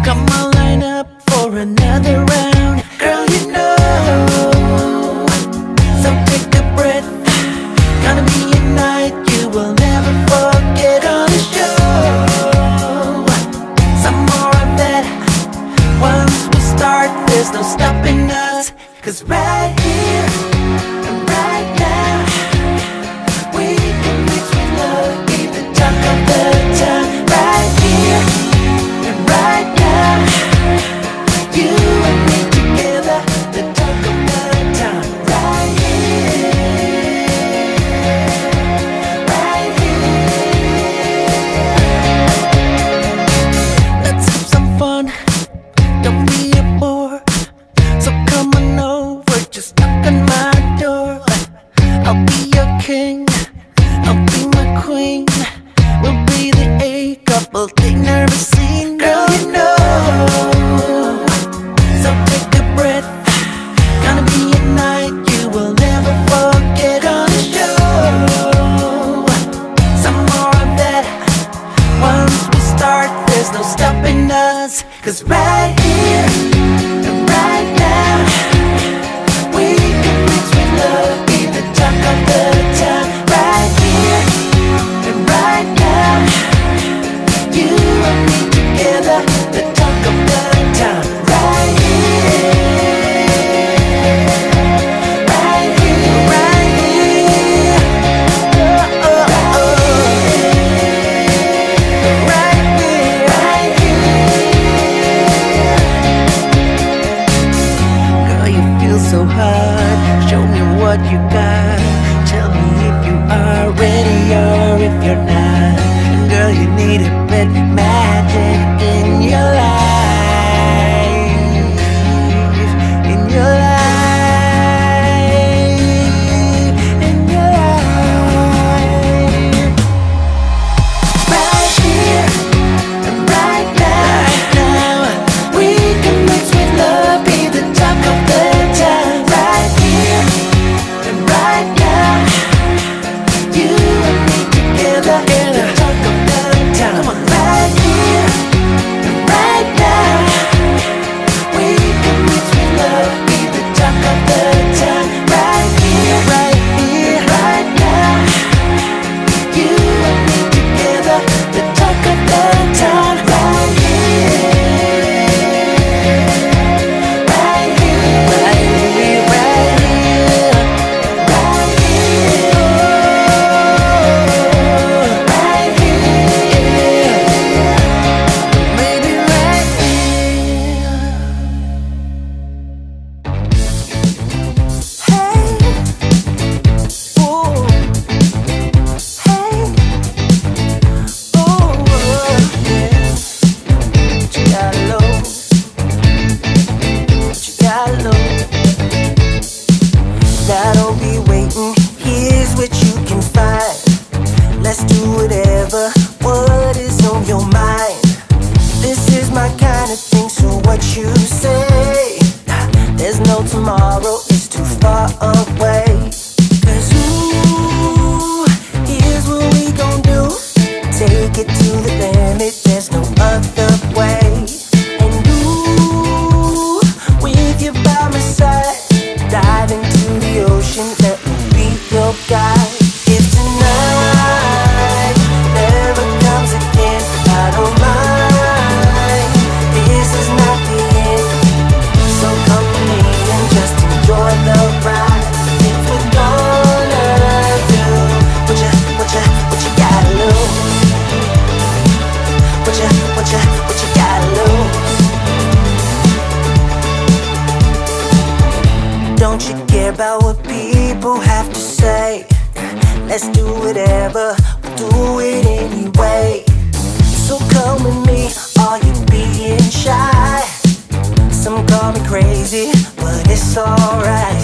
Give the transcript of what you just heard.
Come on, line up for another round. Girl, you know. So take a breath. Gonna be a night you will never forget on the show. Some more of that. Once we start, there's no stopping us. 'Cause right here and right now, we can mix with love, be the talk of the town. Right here and right now, you and me together, the talk of the town. Right here, right here. Let's have some fun, don't be a bore. So come on over, just knock on my door. I'll be your king, I'll be my queen. We'll be the A couple they never seen. Girl, you know. So take a breath. Gonna be a night you will never forget on the show. Some more of that. Once we start, there's no stopping us. 'Cause right here and right now, we can mix with love, be the talk of the town. Right here and right now, you and me together, the talk of the town. Right here, right here, right here. Oh, oh, oh. Right here, right here. Girl, you feel so hot. Show me what you got. Tell me if you are ready or if you're not. Girl, you need a bit magic in your life, in your life, in your life. Right here and right now, we can mix with love, be the talk of the town. Right here and right now, you and me together, the talk of the town. Come on, right here and right now, we can mix with love, be the talk of the town. Right here, right here, right now, you and me together, the talk of the town. Right here, right here, right here, right here, right here, right here, maybe right here. Hey, ooh, hey, ooh, yeah. What you got low? What you got low? Now don't be waiting, here's what you can find. Let's do whatever, what is on your mind. This is my kind of thing, so what you say? There's no tomorrow, it's too far away. 'Cause ooh, here's what we gon' do. Take it to the limit, there's no other way. And ooh, with you by my side, dive into the ocean, let me be your guide. If tonight never comes again, I don't mind. This is not the end, so come with me and just enjoy the ride. If we're gonna do what you gotta lose, what you gotta lose. Don't you care about what people have to say? Let's do whatever, we'll do it anyway. So come with me, are you being shy? Some call me crazy, but it's alright.